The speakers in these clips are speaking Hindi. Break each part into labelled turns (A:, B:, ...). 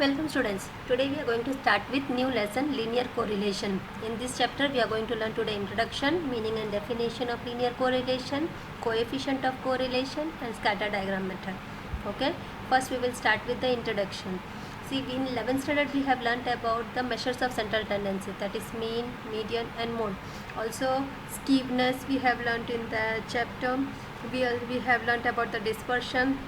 A: Welcome students. Today we are going to start with new lesson linear correlation. In this chapter we are going to learn today introduction, meaning and definition of linear correlation, coefficient of correlation and scatter diagram method. Okay. First we will start with the introduction. See, in 11th standard we have learnt about the measures of central tendency, that is mean, median and mode. Also skewness we have learnt in the chapter. We have learnt about the dispersion.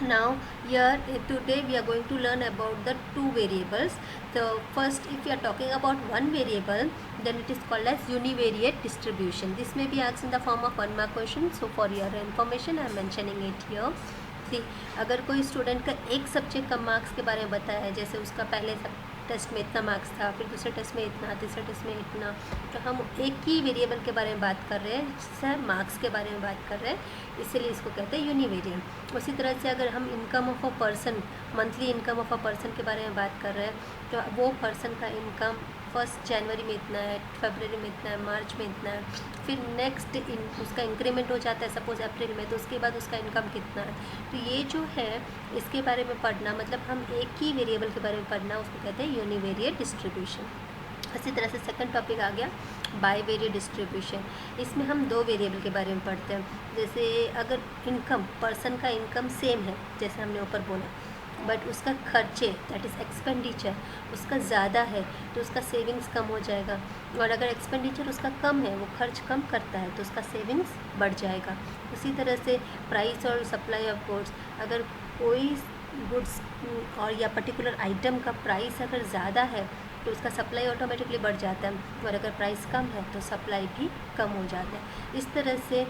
A: Now here today we are going to learn about the two variables. So first, if you are talking about one variable, then it is called as univariate distribution. This may be asked in the form of 1 mark question. So for your information I am mentioning it here. सी, अगर कोई स्टूडेंट का एक सब्जेक्ट का मार्क्स के बारे में बताया है, जैसे उसका पहले टेस्ट में इतना मार्क्स था, फिर दूसरे टेस्ट में इतना, तीसरे टेस्ट में इतना, तो हम एक ही वेरिएबल के बारे में बात कर रहे हैं, जिससे मार्क्स के बारे में बात कर रहे हैं, इसीलिए इसको कहते हैं यूनिवेरिएंट। उसी तरह से अगर हम income of a person, monthly income of a person के बारे में बात कर रहे हैं, तो वो पर्सन का इनकम 1 जनवरी में इतना है, फरवरी में इतना है, मार्च में इतना है, फिर नेक्स्ट उसका इंक्रीमेंट हो जाता है सपोज अप्रैल में, तो उसके बाद उसका इनकम कितना है। तो ये जो है इसके बारे में पढ़ना, मतलब हम एक ही वेरिएबल के बारे में पढ़ना, उसको कहते हैं यूनिवेरिएट डिस्ट्रीब्यूशन। इसी तरह से सेकंड टॉपिक आ गया बाईवेरिएट डिस्ट्रीब्यूशन। इसमें हम दो वेरिएबल के बारे में पढ़ते हैं। जैसे अगर इनकम, पर्सन का इनकम सेम है, जैसे हमने ऊपर बोला, बट उसका खर्चे, दैट इज़ एक्सपेंडिचर, उसका ज़्यादा है तो उसका सेविंग्स कम हो जाएगा, और अगर एक्सपेंडिचर उसका कम है, वो खर्च कम करता है, तो उसका सेविंग्स बढ़ जाएगा। उसी तरह से प्राइस और सप्लाई ऑफ गुड्स, अगर कोई गुड्स और या पर्टिकुलर आइटम का प्राइस अगर ज़्यादा है तो उसका सप्लाई ऑटोमेटिकली बढ़ जाता है, और अगर प्राइस कम है तो सप्लाई भी कम हो जाता है। इस तरह से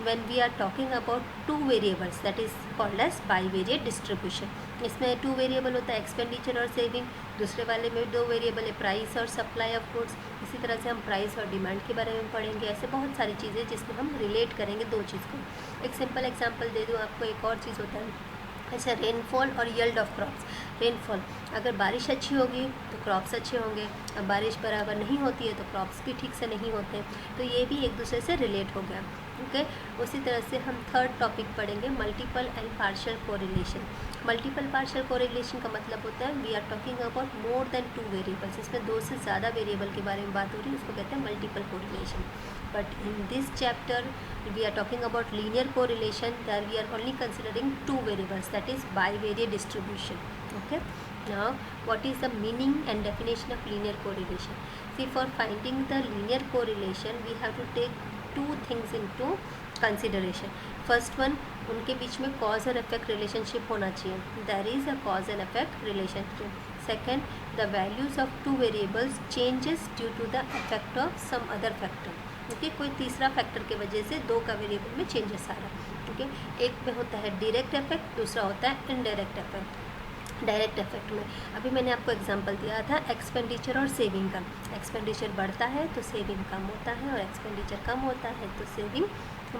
A: when we are talking about two variables, that is called as bivariate distribution. इसमें टू वेरिएबल होता है एक्सपेंडिचर और सेविंग, दूसरे वाले में दो वेरिएबल है प्राइस और सप्लाई ऑफ गुड्स। इसी तरह से हम प्राइस और डिमांड के बारे में पढ़ेंगे। ऐसे बहुत सारी चीज़ें जिसमें हम रिलेट करेंगे दो चीज़ को। एक सिंपल एग्जाम्पल दे दूँ आपको, एक और चीज़ होता है ऐसा रेनफॉल और यील्ड ऑफ क्रॉप्स। रेनफॉल, अगर बारिश अच्छी होगी तो क्रॉप्स अच्छे होंगे, अब बारिश बराबर नहीं होती है तो क्रॉप्स भी ठीक से नहीं होते, तो ये भी एक दूसरे से रिलेट हो गया। ओके, उसी तरह से हम थर्ड टॉपिक पढ़ेंगे multiple and partial correlation. Multiple partial correlation का मतलब होता है we are talking about more than two variables, इसमें दो से ज़्यादा वेरिएबल के बारे में बात हो रही है, उसको कहते हैं multiple correlation. But in this chapter we are talking about linear correlation, there we are only considering two variables, that is bivariate distribution. Okay, now what is the meaning and definition of linear correlation? See, for finding the linear correlation we have to take two things into consideration. First one, उनके बीच में cause और effect relationship होना चाहिए, there is a cause and effect relationship. Second, the values of two variables changes due to the effect of some other factor. Okay, कोई तीसरा फैक्टर के वजह से दो का वेरिएबल में चेंजेस आ रहा है। ओके, एक में होता है डायरेक्ट इफेक्ट, दूसरा होता है इनडायरेक्ट इफेक्ट। डायरेक्ट इफेक्ट में अभी मैंने आपको एग्जांपल दिया था एक्सपेंडिचर और सेविंग का। एक्सपेंडिचर बढ़ता है तो सेविंग कम होता है, और एक्सपेंडिचर कम होता है तो सेविंग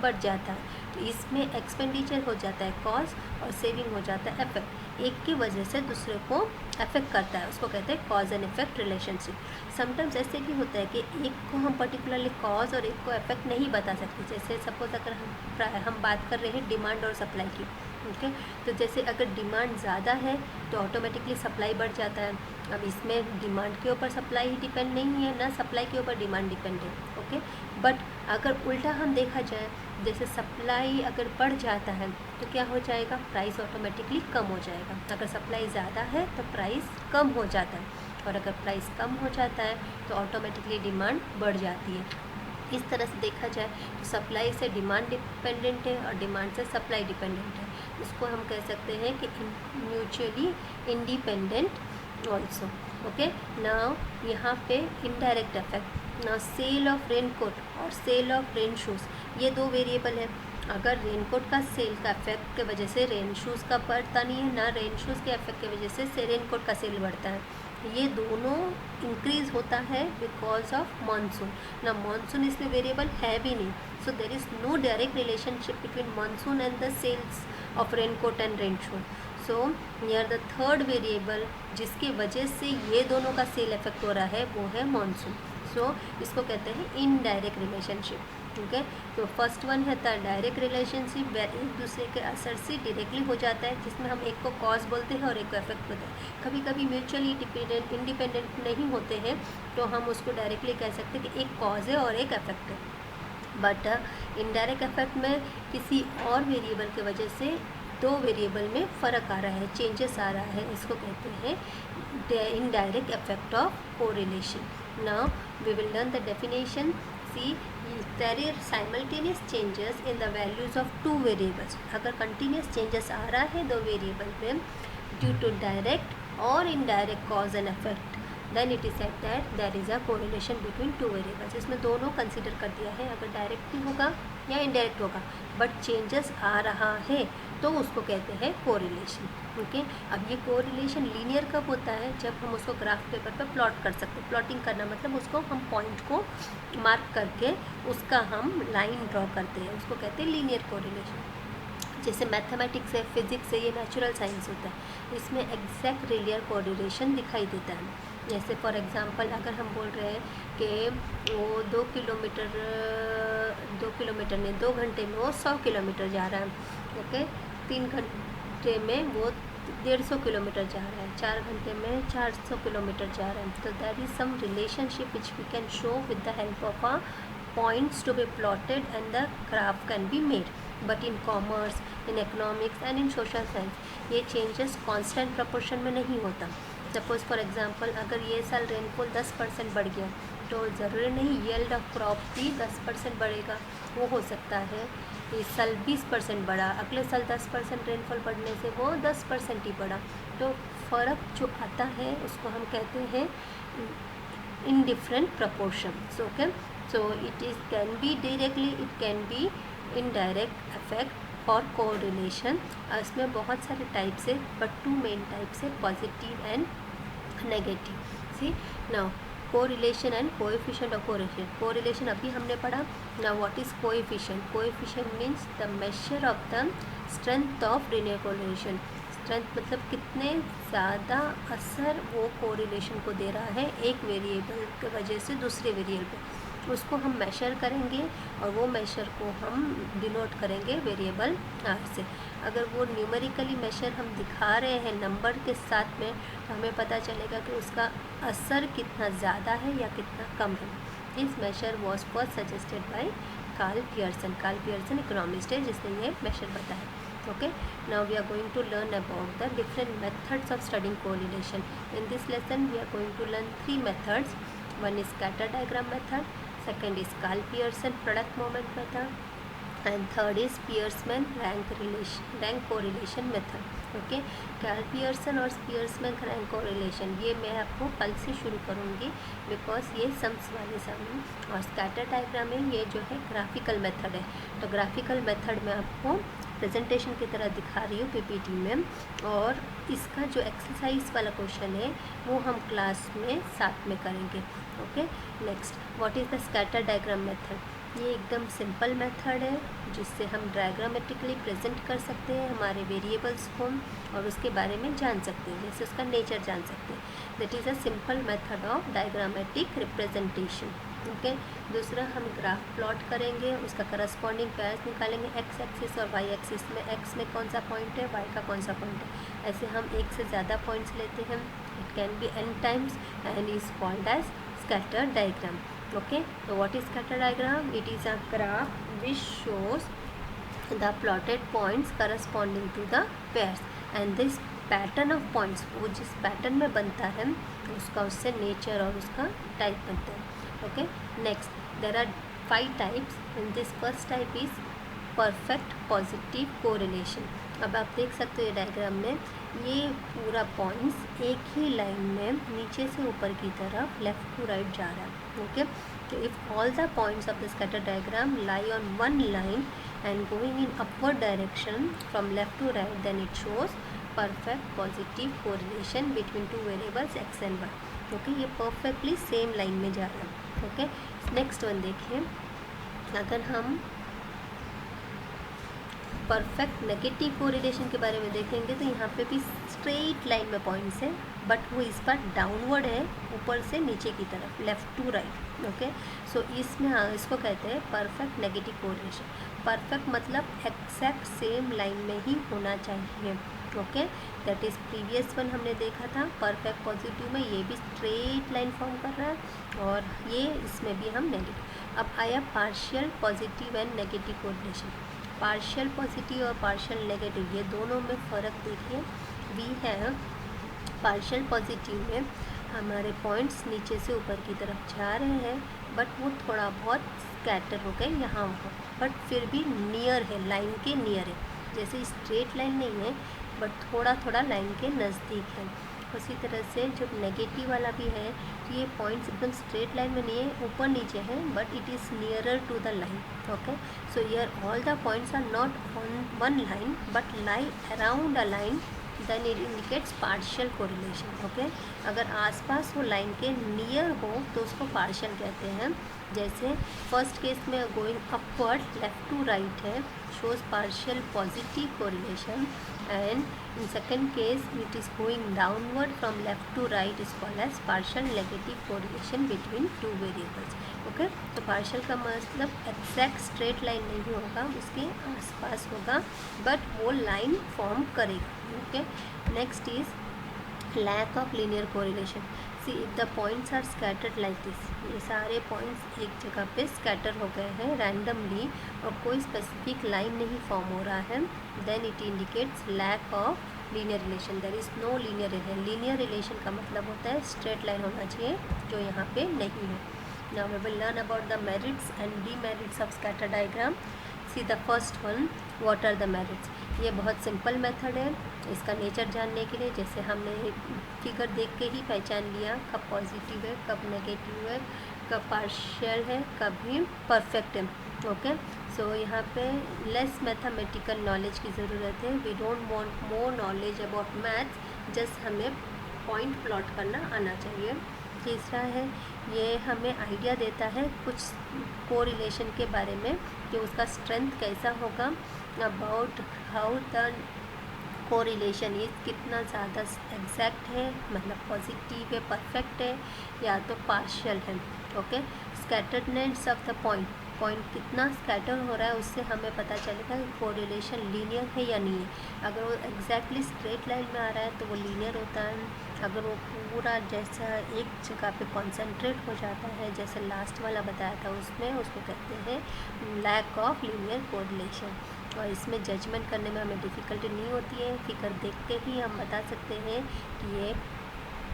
A: बढ़ जाता है। तो इसमें एक्सपेंडिचर हो जाता है कॉज और सेविंग हो जाता है इफेक्ट। एक की वजह से दूसरे को अफेक्ट करता है, उसको कहते हैं cause and effect relationship. Sometimes ऐसे भी होता है कि एक को हम पर्टिकुलरली कॉज और एक को इफेक्ट नहीं बता सकते। जैसे सपोज अगर हम बात कर रहे हैं डिमांड और सप्लाई की, ओके, तो जैसे अगर डिमांड ज़्यादा है तो ऑटोमेटिकली सप्लाई बढ़ जाता है। अब इसमें डिमांड के ऊपर सप्लाई ही डिपेंड नहीं है, ना सप्लाई के ऊपर डिमांड डिपेंड है। ओके, बट अगर उल्टा हम देखा जाए, जैसे सप्लाई अगर बढ़ जाता है तो क्या हो जाएगा, प्राइस ऑटोमेटिकली कम हो जाएगा। अगर सप्लाई ज़्यादा है तो प्राइस कम हो जाता है, और अगर प्राइस कम हो जाता है तो ऑटोमेटिकली डिमांड बढ़ जाती है। इस तरह से देखा जाए तो सप्लाई से डिमांड डिपेंडेंट है और डिमांड से सप्लाई डिपेंडेंट है। इसको हम कह सकते हैं कि mutually independent also. Okay, now यहाँ पे इनडायरेक्ट इफेक्ट, ना सेल ऑफ रेनकोट और सेल ऑफ रेन शूज़, ये दो वेरिएबल है। अगर रेनकोट का सेल का इफेक्ट के वजह से रेन शूज़ का बढ़ता नहीं है, ना रेन शूज़ के इफेक्ट की वजह से रेनकोट का सेल बढ़ता है। ये दोनों इंक्रीज़ होता है बिकॉज ऑफ मानसून। ना मानसून इसमें वेरिएबल है भी नहीं, so there is no direct relationship between monsoon and the sales of raincoat and rain shoes. So near the third variable जिसकी वजह से ये दोनों का सेल इफेक्ट हो रहा है वो है मानसून। सो इसको कहते हैं इनडायरेक्ट रिलेशनशिप। ओके। तो फर्स्ट वन है द डायरेक्ट रिलेशनशिप, वेर एक दूसरे के असर से डायरेक्टली हो जाता है, जिसमें हम एक को कॉज बोलते हैं और एक को इफेक्ट बोलते हैं। कभी कभी म्यूचुअली इंडिपेंडेंट नहीं होते हैं तो हम उसको डायरेक्टली कह सकते हैं कि एक कॉज है और एक इफेक्ट है। बट इनडायरेक्ट इफेक्ट में किसी और वेरिएबल की वजह से दो वेरिएबल में फ़र्क आ रहा है, चेंजेस आ रहा है, इसको कहते हैं indirect effect of correlation. Now we will learn the definition. See there are simultaneous changes in the values of two variables. अगर कंटिन्यूस चेंजेस आ रहा है दो वेरिएबल में ड्यू टू डायरेक्ट और indirect cause and effect, then it is said that there is a correlation between two variables. इसमें दोनों कंसिडर कर दिया है, अगर डायरेक्ट भी होगा या इनडायरेक्ट होगा बट चेंजेस आ रहा है तो उसको कहते हैं कोरिलेशन। ओके। अब ये कोरिलेशन लीनियर कब होता है? जब हम उसको ग्राफ पेपर पर प्लॉट कर सकते हैं। प्लॉटिंग करना मतलब उसको हम पॉइंट को मार्क करके उसका हम लाइन ड्रॉ करते हैं, उसको कहते हैं लीनियर कोरिलेशन। जैसे मैथमेटिक्स है, फिजिक्स है, ये नेचुरल साइंस होता है, इसमें एग्जैक्ट लीनियर कोरिलेशन दिखाई देता है। जैसे फॉर एग्जांपल अगर हम बोल रहे हैं कि वो 2 किलोमीटर नहीं 2 घंटे में वो 100 किलोमीटर जा रहा है। ओके। 3 घंटे में वो 150 किलोमीटर जा रहा है, 4 घंटे में 400 किलोमीटर जा रहा है। तो that is some relationship which we can show with the help of a points to be plotted and the graph can be made. But in commerce, in economics and in social science ये चेंजेस कांस्टेंट प्रपोर्शन में नहीं होता। सपोज़ फॉर एग्जांपल अगर ये साल रेनफॉल 10% बढ़ गया तो ज़रूरी नहीं यील्ड ऑफ क्रॉप भी 10% बढ़ेगा, वो हो सकता है इस साल 20% बढ़ा, अगले साल 10% रेनफॉल बढ़ने से वो 10% ही बढ़ा। तो फ़र्क जो आता है उसको हम कहते हैं in different proportions. Okay. So it is can be directly, it can be indirect effect और कोरिलेशन। इसमें बहुत सारे टाइप्स है बट 2 मेन टाइप्स है, positive and negative. See now correlation and coefficient of correlation. Correlation अभी हमने पढ़ा। Now what is coefficient? Coefficient means the measure of the strength of linear correlation. Strength मतलब कितने ज़्यादा असर वो कोरिलेशन को दे रहा है एक वेरिएबल की वजह से दूसरे वेरिएबल पे, उसको हम मेशर करेंगे और वो मेशर को हम डिनोट करेंगे वेरिएबल आर से। अगर वो न्यूमेरिकली मेशर हम दिखा रहे हैं नंबर के साथ में तो हमें पता चलेगा कि उसका असर कितना ज़्यादा है या कितना कम है। This measure was first suggested by Karl Pearson. Karl Pearson economist है जिसने ये मेशर बताया। Okay, now we are going to learn about the different methods of studying correlation. In this lesson we are going to learn 3 methods. One is scatter diagram method, second is Karl Pearson product moment method, and third is Pearson rank correlation method. ओके। कार्ल पियर्सन और पियर्समैन रैंक कोरिलेशन ये मैं आपको कल से शुरू करूँगी बिकॉज ये सम्स वाले सम हैं। और स्कैटर डायग्राम में ये जो है ग्राफिकल मेथड है, तो ग्राफिकल मेथड में आपको प्रेजेंटेशन की तरह दिखा रही हूँ पीपीटी में। और इसका जो एक्सरसाइज वाला क्वेश्चन है वो हम क्लास में साथ में करेंगे। Okay. Next, what is the scatter diagram method? ये एकदम सिंपल मेथड है जिससे हम डायग्रामेटिकली प्रेजेंट कर सकते हैं हमारे वेरिएबल्स को और उसके बारे में जान सकते हैं, जैसे उसका नेचर जान सकते हैं। That is a simple method of diagrammatic representation. Okay. दूसरा, हम ग्राफ प्लॉट करेंगे, उसका करस्पॉन्डिंग पेयर्स निकालेंगे एक्स एक्सिस और वाई एक्सिस में। एक्स में कौन सा पॉइंट है, वाई का कौन सा पॉइंट है, ऐसे हम एक से ज़्यादा पॉइंट्स लेते हैं। It can be n times and is called as scatter diagram. Okay, so what is scatter diagram? It is a graph which shows the plotted points corresponding to the pairs and this pattern of points वो जिस पैटर्न में बनता है उसका उससे नेचर और उसका टाइप बनता है। Okay. Next, there are 5 types and this first type is perfect positive correlation. अब आप देख सकते हो ये डायग्राम में ये पूरा पॉइंट्स एक ही लाइन में नीचे से ऊपर की तरफ लेफ्ट टू राइट जा रहा है। ओके। तो if all the points of the scatter diagram lie on one line and going in upward direction from left to right then it shows perfect positive correlation between 2 variables X and Y. Okay. ये परफेक्टली सेम लाइन में जा रहा है। ओके। नेक्स्ट वन देखिए, अगर हम परफेक्ट नेगेटिव कोरिलेशन के बारे में देखेंगे तो यहाँ पे भी स्ट्रेट लाइन में पॉइंट्स है, बट वो इस बार डाउनवर्ड है, ऊपर से नीचे की तरफ, लेफ़्ट टू राइट। ओके, सो इसमें इसको कहते हैं परफेक्ट नेगेटिव कोरिलेशन। परफेक्ट मतलब एग्जैक्ट सेम लाइन में ही होना चाहिए। Okay, that is previous one हमने देखा था परफेक्ट पॉजिटिव में, ये भी स्ट्रेट लाइन फॉर्म कर रहा है, और ये इसमें भी हम नेगेटिव। अब आया partial positive and negative correlation. Partial positive और पार्शियल नेगेटिव, ये दोनों में फ़र्क देखिए। वी है पार्शियल पॉजिटिव में हमारे पॉइंट्स नीचे से ऊपर की तरफ जा रहे हैं, बट वो थोड़ा बहुत स्कैटर हो गए यहाँ वहाँ, बट फिर भी नियर है, लाइन के नियर है। जैसे स्ट्रेट लाइन नहीं है, बट थोड़ा थोड़ा लाइन के नज़दीक है। उसी तरह से जो नेगेटिव वाला भी है, तो ये पॉइंट्स एकदम स्ट्रेट लाइन में नहीं है, ऊपर नीचे है, but it is nearer to the line. Okay, so here all the points are not on one line but lie around a line, then it indicates partial correlation. Okay, अगर आसपास वो लाइन के नियर हो तो उसको पार्शियल कहते हैं। जैसे फर्स्ट केस में going upward left to right है, shows partial positive correlation, and in second case it is going downward from left to right is called as partial negative correlation between two variables. Okay, तो पार्शियल का मतलब एग्जैक्ट स्ट्रेट लाइन नहीं होगा, उसके आसपास होगा, बट वो लाइन फॉर्म करेगा। Okay, next is lack of linear correlation. See if the points are scattered like this, ये सारे पॉइंट्स एक जगह पे स्कैटर हो गए हैं रैंडमली और कोई स्पेसिफिक लाइन नहीं फॉर्म हो रहा है, then it indicates lack of linear relation. There is no linear relation. Linear relation का मतलब होता है स्ट्रेट लाइन होना चाहिए, जो यहाँ पे नहीं है। Now we will learn about the merits and demerits of scatter diagram. See the first one, what are the merits. ये बहुत सिंपल मेथड है इसका नेचर जानने के लिए। जैसे हमने फिगर देख के ही पहचान लिया कब पॉजिटिव है, कब नेगेटिव है, कब पार्शियल है, कब भी परफेक्ट है। ओके, सो यहाँ पे लेस मैथमेटिकल नॉलेज की ज़रूरत है। We don't want more knowledge about maths, just हमें पॉइंट प्लॉट करना आना चाहिए। तीसरा है, ये हमें आइडिया देता है कुछ कोरिलेशन के बारे में कि उसका स्ट्रेंथ कैसा होगा, about how the correlation is, कितना ज़्यादा एग्जैक्ट है, मतलब पॉजिटिव है, परफेक्ट है, या तो पार्शियल है। Okay, scatteredness of the point, point कितना स्कैटर हो रहा है उससे हमें पता चलेगा कि कोरिलेशन लीनियर है या नहीं है। अगर वो एग्जैक्टली स्ट्रेट लाइन में आ रहा है तो वो लीनियर होता है। अगर वो पूरा जैसा एक जगह पे कॉन्सेंट्रेट हो जाता है, जैसे लास्ट वाला बताया था उसमें, उसको कहते हैं लैक ऑफ लीनियर कोरिलेशन। और इसमें जजमेंट करने में हमें डिफ़िकल्टी नहीं होती है, फिगर देख के ही हम बता सकते हैं कि ये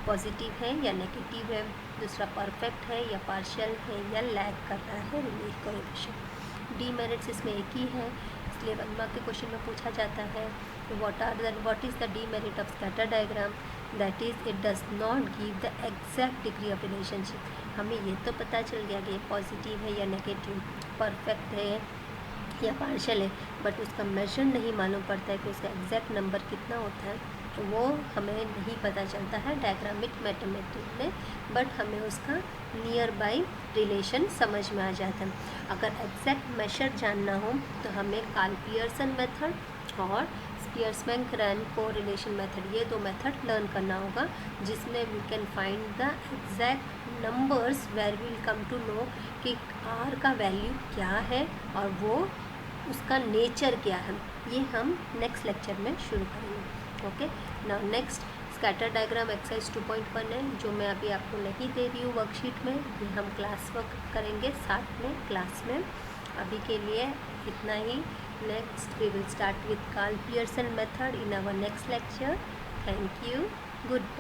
A: पॉजिटिव है या नेगेटिव है, दूसरा परफेक्ट है या पार्शियल है या लैग कर रहा है लीनियर कोरिलेशन। डीमेरिट्स इसमें एक ही है, इसलिए 1 मार्क के क्वेश्चन में पूछा जाता है what is the demerit of scatter diagram, that is it does not give the exact degree of relationship. हमें ये तो पता चल गया कि पॉजिटिव है या नेगेटिव, परफेक्ट है या पार्शियल है, बट उसका मेजर नहीं मालूम पड़ता है कि उसका एग्जैक्ट नंबर कितना होता है, तो वो हमें नहीं पता चलता है डायग्रामिक मैथमेटिक्स में, बट हमें उसका नियर बाई रिलेशन समझ में आ जाता है। अगर एग्जैक्ट मेजर जानना हो तो हमें कार्ल पियर्सन मेथड और स्पियर्समैन-क्रेन कोरिलेशन मेथड, ये 2 मेथड लर्न करना होगा, जिसमें we can find the exact numbers where we will come to know कि आर का वैल्यू क्या है और वो उसका नेचर क्या है। ये हम नेक्स्ट लेक्चर में शुरू करेंगे। Okay, now next scatter diagram exercise 2.1 है, जो मैं अभी आपको नहीं दे रही हूँ वर्कशीट में, ये हम क्लास वर्क करेंगे साथ में क्लास में। अभी के लिए इतना ही। Next we will start with Karl Pearson method in our next lecture. Thank you, good bye.